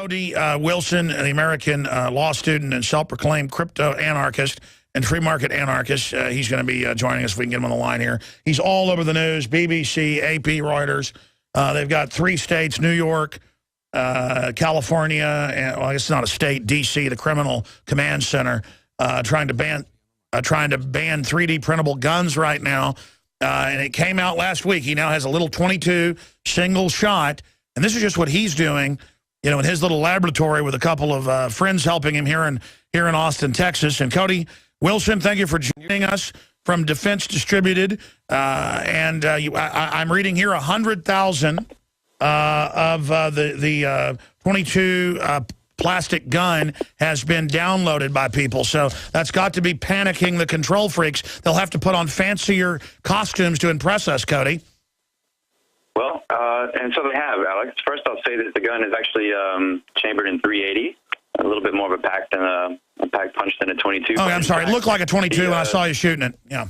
Cody Wilson, the American law student and self-proclaimed crypto anarchist and free market anarchist. He's going to be joining us if we can get him on the line here. He's all over the news, BBC, AP, Reuters. They've got 3 states, New York, California, and well, I guess it's not a state, D.C., the Criminal Command Center, trying to ban 3D printable guns right now. And it came out last week. He now has a little .22 single shot. And this is just what he's doing, you know, in his little laboratory with a couple of friends helping him here in Austin, Texas. And Cody Wilson, thank you for joining us from Defense Distributed. I'm reading here 100,000 of the .22 plastic gun has been downloaded by people. So that's got to be panicking the control freaks. They'll have to put on fancier costumes to impress us, Cody. Well, and so they have, Alex. First, I'll say that the gun is actually chambered in .380, a little bit more of a pack than a pack punch than a .22. Oh, I'm sorry. It looked like a .22 when I saw you shooting it. Yeah.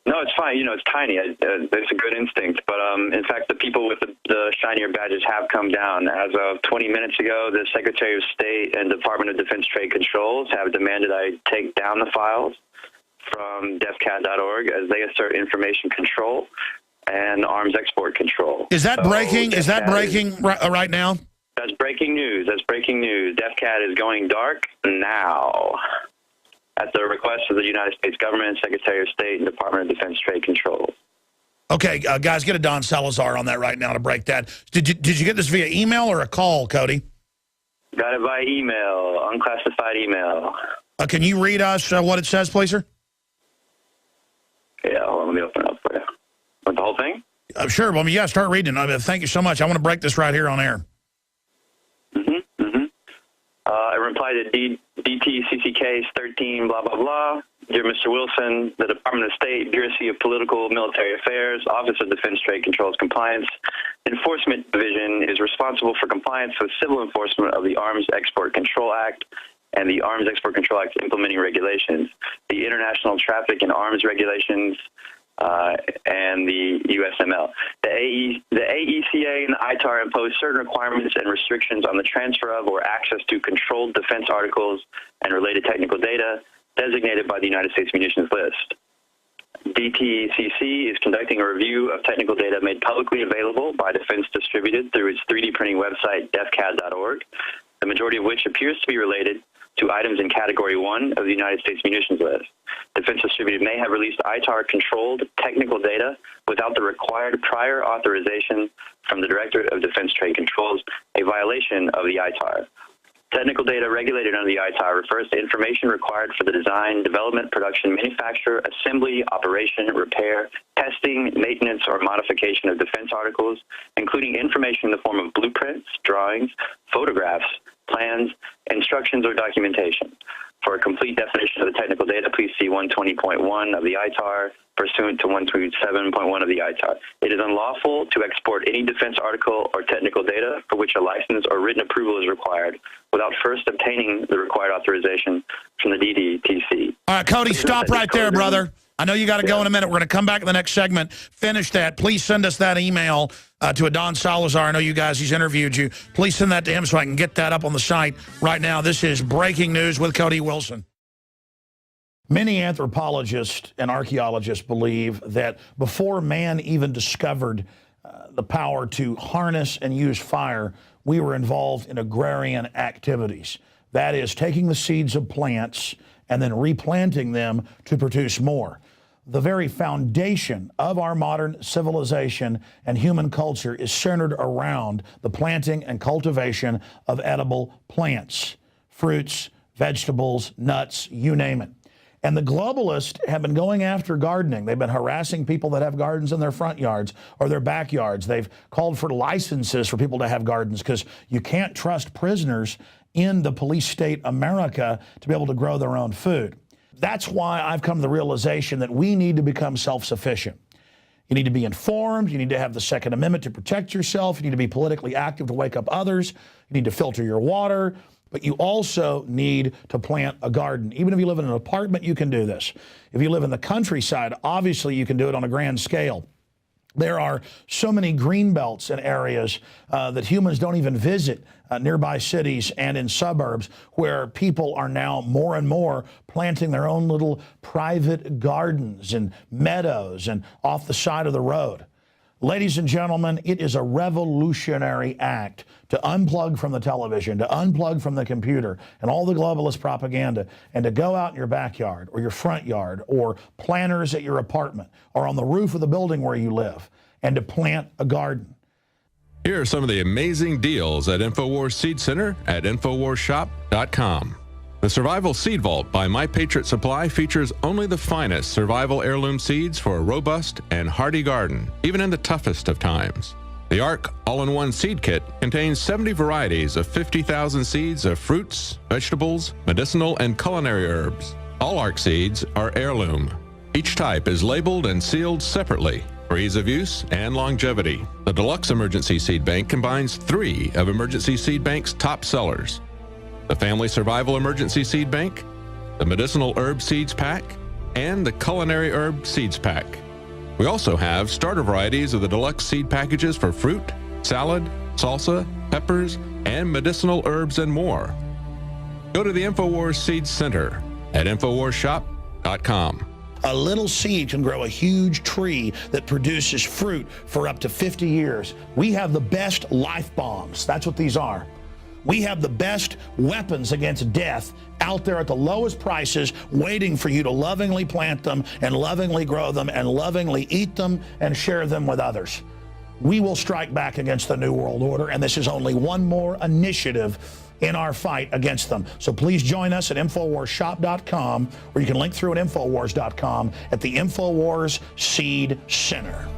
No, it's fine. You know, it's tiny. It's a good instinct. But, in fact, the people with the shinier badges have come down. As of 20 minutes ago, the Secretary of State and Department of Defense Trade Controls have demanded I take down the files from defcat.org as they assert information control and arms export control. Is that breaking? Is that breaking right now? That's breaking news. That's breaking news. DefCat is going dark now, at the request of the United States government, Secretary of State, and Department of Defense Trade Controls. Okay, guys, get a Don Salazar on that right now to break that. Did you get this via email or a call, Cody? Got it by email, unclassified email. Can you read us what it says, please, sir? Yeah, hold on, let me open it up for you. Want the whole thing? Sure. Well, yeah, start reading. Thank you so much. I want to break this right here on air. I replied to DTCC case 13, blah, blah, blah. Dear Mr. Wilson, the Department of State, Bureau of Political Military Affairs, Office of Defense Trade Controls Compliance Enforcement Division is responsible for compliance with civil enforcement of the Arms Export Control Act and the Arms Export Control Act implementing regulations, the International Traffic in Arms Regulations, and the USML. The AECA and the ITAR impose certain requirements and restrictions on the transfer of or access to controlled defense articles and related technical data designated by the United States Munitions List. DTCC is conducting a review of technical data made publicly available by Defense Distributed through its 3D printing website, defcat.org, the majority of which appears to be related to items in Category 1 of the United States Munitions List. Defense Distributed may have released ITAR-controlled technical data without the required prior authorization from the Director of Defense Trade Controls, a violation of the ITAR. Technical data regulated under the ITAR refers to information required for the design, development, production, manufacture, assembly, operation, repair, testing, maintenance, or modification of defense articles, including information in the form of blueprints, drawings, photographs, plans, instructions, or documentation. For a complete definition of the technical data, please see 120.1 of the ITAR, pursuant to 127.1 of the ITAR. It is unlawful to export any defense article or technical data for which a license or written approval is required without first obtaining the required authorization from the DDTC. All right, Cody, stop right there, brother. I know you got to go in a minute. We're going to come back in the next segment. Finish that. Please send us that email to Don Salazar. I know you guys, he's interviewed you. Please send that to him so I can get that up on the site right now. This is breaking news with Cody Wilson. Many anthropologists and archaeologists believe that before man even discovered the power to harness and use fire, we were involved in agrarian activities. That is, taking the seeds of plants and then replanting them to produce more. The very foundation of our modern civilization and human culture is centered around the planting and cultivation of edible plants, fruits, vegetables, nuts, you name it. And the globalists have been going after gardening. They've been harassing people that have gardens in their front yards or their backyards. They've called for licenses for people to have gardens because you can't trust prisoners in the police state America to be able to grow their own food. That's why I've come to the realization that we need to become self-sufficient. You need to be informed. You need to have the Second Amendment to protect yourself. You need to be politically active to wake up others. You need to filter your water. But you also need to plant a garden. Even if you live in an apartment, you can do this. If you live in the countryside, obviously you can do it on a grand scale. There are so many green belts in areas that humans don't even visit, nearby cities and in suburbs, where people are now more and more planting their own little private gardens and meadows and off the side of the road. Ladies and gentlemen, it is a revolutionary act to unplug from the television, to unplug from the computer and all the globalist propaganda, and to go out in your backyard or your front yard or planters at your apartment or on the roof of the building where you live, and to plant a garden. Here are some of the amazing deals at InfoWars Seed Center at InfoWarsShop.com. The Survival Seed Vault by My Patriot Supply features only the finest survival heirloom seeds for a robust and hardy garden, even in the toughest of times. The ARC All-in-One Seed Kit contains 70 varieties of 50,000 seeds of fruits, vegetables, medicinal, and culinary herbs. All ARC seeds are heirloom. Each type is labeled and sealed separately for ease of use and longevity. The Deluxe Emergency Seed Bank combines 3 of Emergency Seed Bank's top sellers: the Family Survival Emergency Seed Bank, the Medicinal Herb Seeds Pack, and the Culinary Herb Seeds Pack. We also have starter varieties of the deluxe seed packages for fruit, salad, salsa, peppers, and medicinal herbs and more. Go to the InfoWars Seed Center at InfoWarsShop.com. A little seed can grow a huge tree that produces fruit for up to 50 years. We have the best life bombs. That's what these are. We have the best weapons against death out there at the lowest prices, waiting for you to lovingly plant them and lovingly grow them and lovingly eat them and share them with others. We will strike back against the New World Order, and this is only one more initiative in our fight against them. So please join us at InfoWarsShop.com, or you can link through at Infowars.com at the InfoWars Seed Center.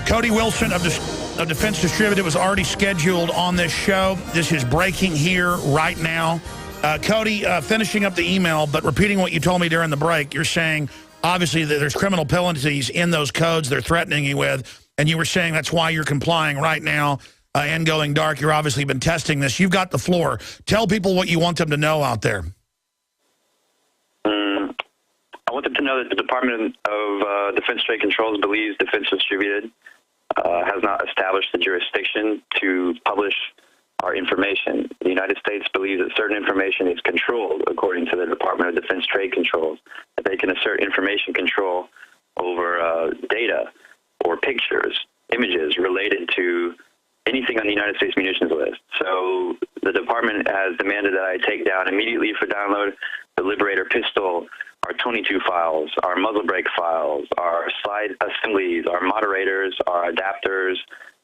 Cody Wilson of Defense Distributed was already scheduled on this show. This is breaking here right now. Cody, finishing up the email, but repeating what you told me during the break, you're saying, obviously, that there's criminal penalties in those codes they're threatening you with, and you were saying that's why you're complying right now and going dark. You've obviously been testing this. You've got the floor. Tell people what you want them to know out there. I want them to know that the Department of Defense Trade Controls believes Defense Distributed has not established the jurisdiction to publish our information. The United States believes that certain information is controlled according to the Department of Defense Trade Controls, that they can assert information control over data or pictures, images related to anything on the United States munitions list. So the department has demanded that I take down immediately for download the Liberator pistol, our 22 files, our muzzle brake files, our slide assemblies, our moderators, our adapters,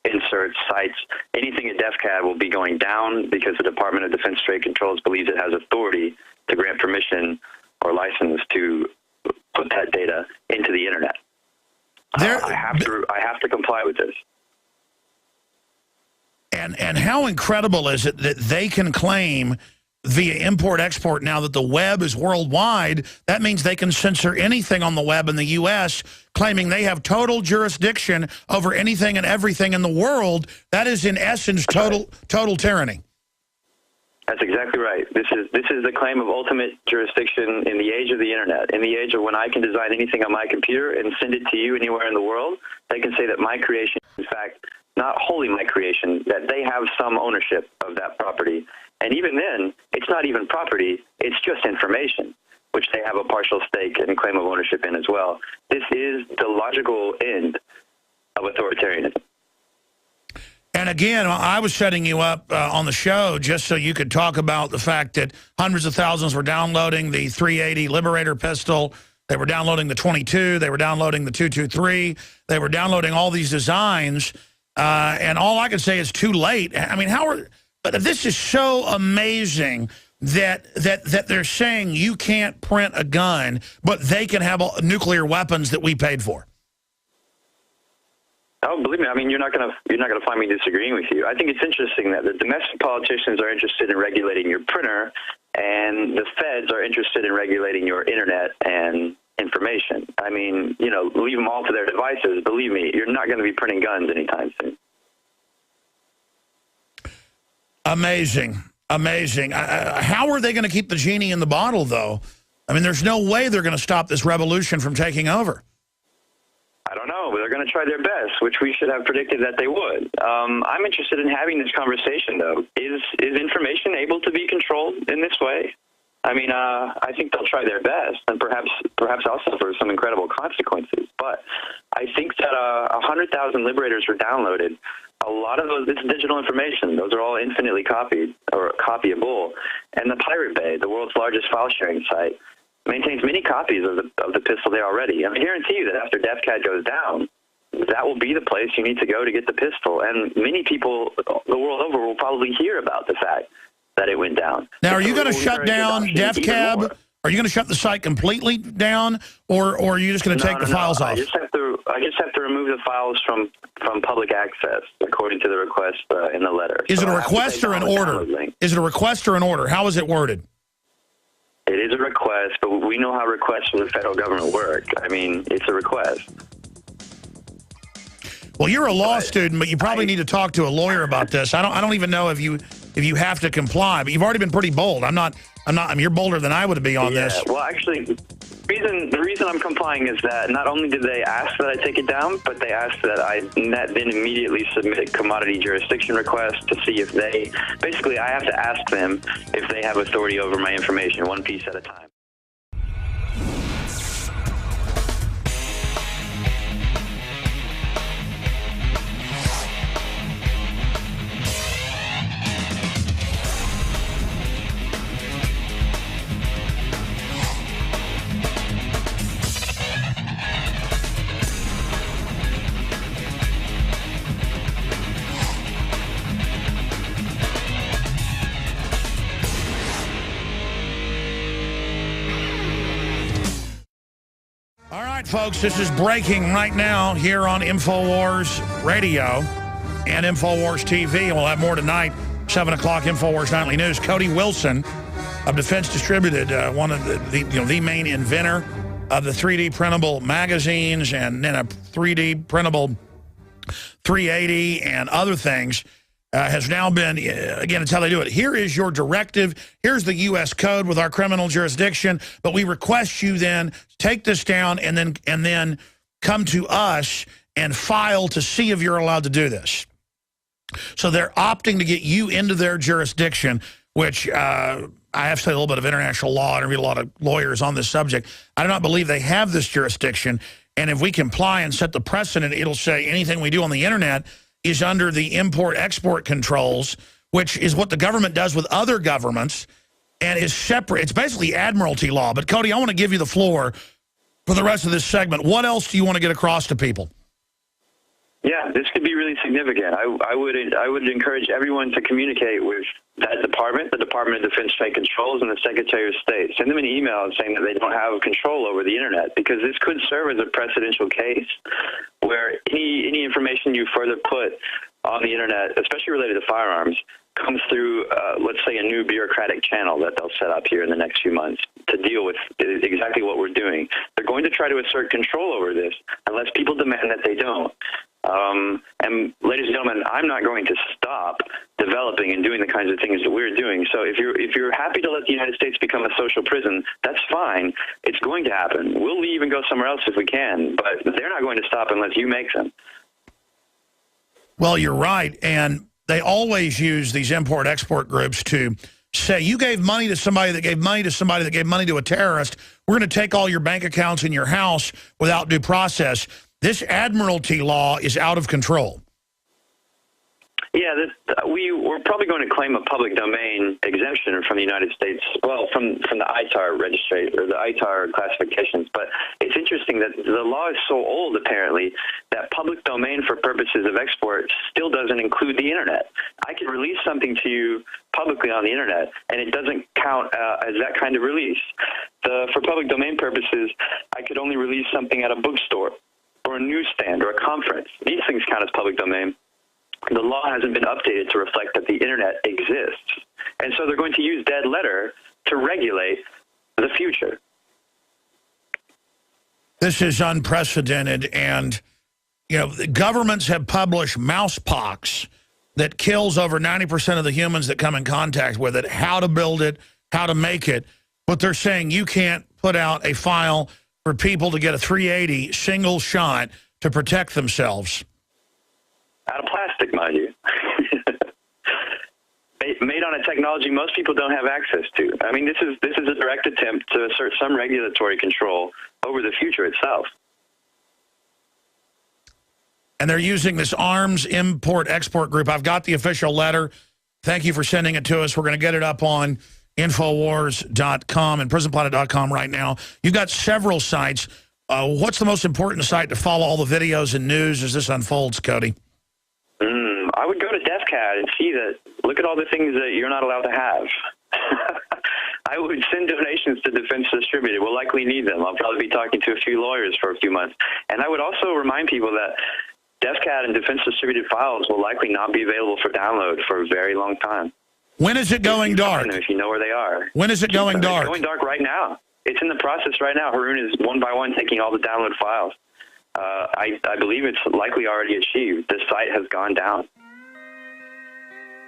inserts, sights. Anything at DefCAD will be going down because the Department of Defense Trade Controls believes it has authority to grant permission or license to put that data into the internet. I have to comply with this. And how incredible is it that they can claim via import-export now that the web is worldwide? That means they can censor anything on the web in the U.S., claiming they have total jurisdiction over anything and everything in the world. That is, in essence, total tyranny. That's exactly right. This is the claim of ultimate jurisdiction in the age of the internet, in the age of when I can design anything on my computer and send it to you anywhere in the world. They can say that my creation, in fact, not wholly my creation, that they have some ownership of that property. And even then, it's not even property, it's just information, which they have a partial stake and claim of ownership in as well. This is the logical end of authoritarianism. And again, I was setting you up on the show just so you could talk about the fact that hundreds of thousands were downloading the 380 Liberator pistol. They were downloading the 22. They were downloading the 223. They were downloading all these designs. And all I can say is too late. I mean, but this is so amazing that they're saying you can't print a gun, but they can have nuclear weapons that we paid for. Oh, believe me, I mean, you're not gonna find me disagreeing with you. I think it's interesting that the domestic politicians are interested in regulating your printer, and the feds are interested in regulating your internet and information. I mean, leave them all to their devices. Believe me, you're not going to be printing guns anytime soon. Amazing. How are they going to keep the genie in the bottle, though? I mean, there's no way they're going to stop this revolution from taking over. going to try their best, which we should have predicted that they would. I'm interested in having this conversation, though. Is information able to be controlled in this way? I mean, I think they'll try their best, and perhaps I'll suffer some incredible consequences. But I think that 100,000 liberators were downloaded. A lot of those, this is digital information. Those are all infinitely copied or copyable. And the Pirate Bay, the world's largest file sharing site, maintains many copies of the pistol there already. I guarantee you that after DefCAD goes down, that will be the place you need to go to get the pistol. And many people the world over will probably hear about the fact that it went down. Now, are you going to shut down DefCAD? Are you going to shut the site completely down, or are you just going to take the files off? I just have to remove the files from public access according to the request in the letter. Is it a request or an order? Is it a request or an order? How is it worded? It is a request, but we know how requests from the federal government work. I mean, it's a request. Well, you're a law student, but you probably need to talk to a lawyer about this. I don't even know if you have to comply, but you've already been pretty bold. I mean, you're bolder than I would be on this. Well, actually, the reason I'm complying is that not only did they ask that I take it down, but they asked that I then immediately submit a commodity jurisdiction request to see if they, basically I have to ask them if they have authority over my information, one piece at a time. Folks, this is breaking right now here on InfoWars Radio and InfoWars TV, and we'll have more tonight, 7 o'clock, InfoWars Nightly News. Cody Wilson of Defense Distributed, one of the main inventor of the 3D printable magazines and then a 3D printable 380 and other things, has now been, again, it's how they do it. Here is your directive. Here's the U.S. code with our criminal jurisdiction, but we request you then take this down and then come to us and file to see if you're allowed to do this. So they're opting to get you into their jurisdiction, which I have to say a little bit of international law. I interviewed a lot of lawyers on this subject. I do not believe they have this jurisdiction, and if we comply and set the precedent, it'll say anything we do on the internet is under the import-export controls, which is what the government does with other governments, and is separate. It's basically admiralty law. But, Cody, I want to give you the floor for the rest of this segment. What else do you want to get across to people? Yeah, this could be really significant. I would encourage everyone to communicate with that department, the Department of Defense Trade Controls, and the Secretary of State. Send them an email saying that they don't have control over the internet, because this could serve as a precedential case where any information you further put on the internet, especially related to firearms, comes through, let's say, a new bureaucratic channel that they'll set up here in the next few months to deal with exactly what we're doing. They're going to try to assert control over this unless people demand that they don't. And ladies and gentlemen, I'm not going to stop developing and doing the kinds of things that we're doing. So if you're happy to let the United States become a social prison, that's fine. It's going to happen. We'll leave and go somewhere else if we can, but they're not going to stop unless you make them. Well, you're right, and they always use these import-export groups to say, you gave money to somebody that gave money to somebody that gave money to a terrorist. We're going to take all your bank accounts in your house without due process. This admiralty law is out of control. Yeah, we're probably going to claim a public domain exemption from the United States, well, from the ITAR registry or the ITAR classifications. But it's interesting that the law is so old, apparently, that public domain for purposes of export still doesn't include the internet. I can release something to you publicly on the internet, and it doesn't count as that kind of release. For public domain purposes, I could only release something at a bookstore or a newsstand or a conference. These things count as public domain. The law hasn't been updated to reflect that the internet exists. And so they're going to use dead letter to regulate the future. This is unprecedented, and governments have published mousepox that kills over 90% of the humans that come in contact with it, how to build it, how to make it, but they're saying you can't put out a file for people to get a 380 single shot to protect themselves? Out of plastic, mind you. Made on a technology most people don't have access to. I mean, this is a direct attempt to assert some regulatory control over the future itself. And they're using this arms import-export group. I've got the official letter. Thank you for sending it to us. We're going to get it up on Infowars.com and PrisonPlanet.com right now. You've got several sites. What's the most important site to follow all the videos and news as this unfolds, Cody? I would go to DefCAD and see that, look at all the things that you're not allowed to have. I would send donations to Defense Distributed. We'll likely need them. I'll probably be talking to a few lawyers for a few months. And I would also remind people that DefCAD and Defense Distributed files will likely not be available for download for a very long time. When is it going dark? If you know where they are. When is it going dark? It's going dark right now. It's in the process right now. Haroon is one by one taking all the download files. I believe it's likely already achieved. This site has gone down.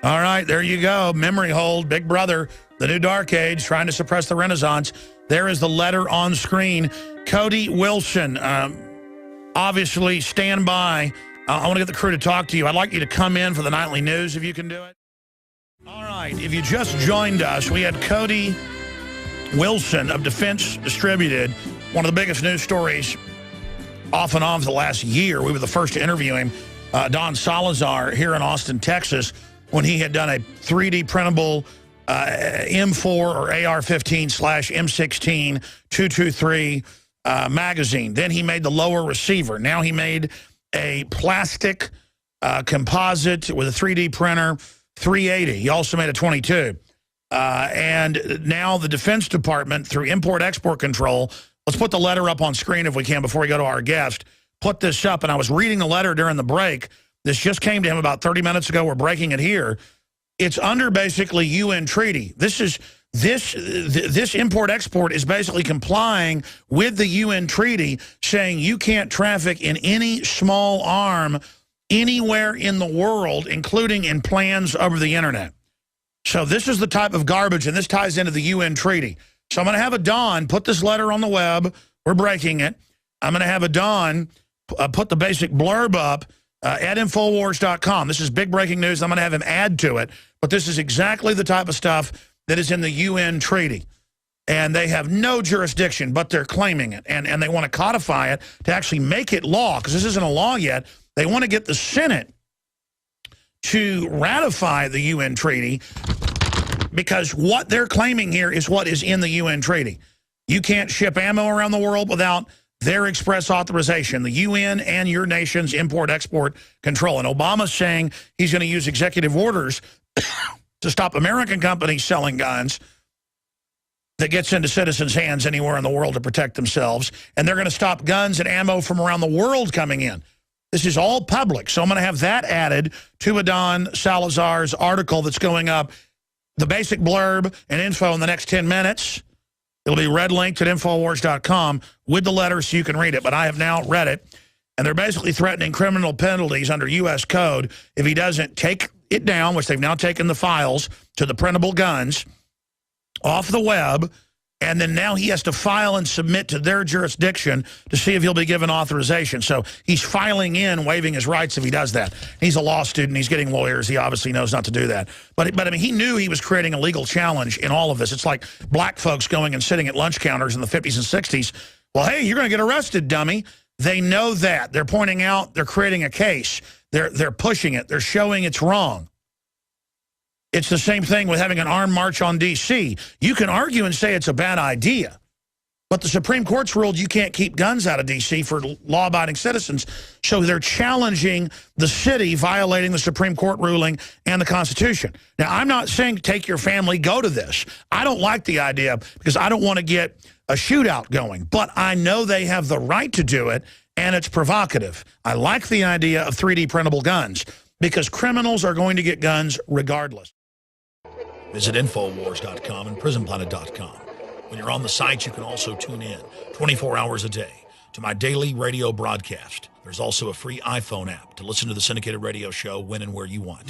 All right, there you go. Memory hold, Big Brother, the new dark age, trying to suppress the Renaissance. There is the letter on screen. Cody Wilson, obviously stand by. I want to get the crew to talk to you. I'd like you to come in for the nightly news if you can do it. All right, if you just joined us, we had Cody Wilson of Defense Distributed, one of the biggest news stories off and on for the last year. We were the first to interview him, Don Salazar, here in Austin, Texas, when he had done a 3D printable M4 or AR-15/M16 223 magazine. Then he made the lower receiver. Now he made a plastic composite with a 3D printer 380. He also made a 22. And now the Defense Department, through import-export control, let's put the letter up on screen if we can before we go to our guest, put this up. And I was reading the letter during the break. This just came to him about 30 minutes ago. We're breaking it here. It's under basically UN treaty. This import-export is basically complying with the UN treaty, saying you can't traffic in any small arm anywhere in the world, including in plans over the internet. So this is the type of garbage, and this ties into the UN treaty. So I'm going to have a Don put this letter on the web. We're breaking it. I'm going to have a Don put the basic blurb up at Infowars.com. This is big breaking news. I'm going to have him add to it. But this is exactly the type of stuff that is in the UN treaty. And they have no jurisdiction, but they're claiming it. And they want to codify it to actually make it law, because this isn't a law yet. They want to get the Senate to ratify the UN treaty, because what they're claiming here is what is in the UN treaty. You can't ship ammo around the world without their express authorization, the UN and your nation's import-export control. And Obama's saying he's going to use executive orders to stop American companies selling guns that gets into citizens' hands anywhere in the world to protect themselves. And they're going to stop guns and ammo from around the world coming in. This is all public. So I'm going to have that added to Don Salazar's article that's going up, the basic blurb and info in the next 10 minutes. It'll be red linked at Infowars.com with the letter so you can read it. But I have now read it, and they're basically threatening criminal penalties under U.S. code if he doesn't take it down, which they've now taken the files to the printable guns off the web, and then now he has to file and submit to their jurisdiction to see if he'll be given authorization. So he's filing in, waiving his rights if he does that. He's a law student. He's getting lawyers. He obviously knows not to do that. But I mean, he knew he was creating a legal challenge in all of this. It's like black folks going and sitting at lunch counters in the 50s and 60s. Well, hey, you're going to get arrested, dummy. They know that. They're pointing out, they're creating a case. They're pushing it. They're showing it's wrong. It's the same thing with having an armed march on D.C. You can argue and say it's a bad idea, but the Supreme Court's ruled you can't keep guns out of D.C. for law-abiding citizens, so they're challenging the city violating the Supreme Court ruling and the Constitution. Now, I'm not saying take your family, go to this. I don't like the idea because I don't want to get a shootout going, but I know they have the right to do it, and it's provocative. I like the idea of 3D printable guns because criminals are going to get guns regardless. Visit Infowars.com and PrisonPlanet.com. When you're on the site, you can also tune in 24 hours a day to my daily radio broadcast. There's also a free iPhone app to listen to the syndicated radio show when and where you want.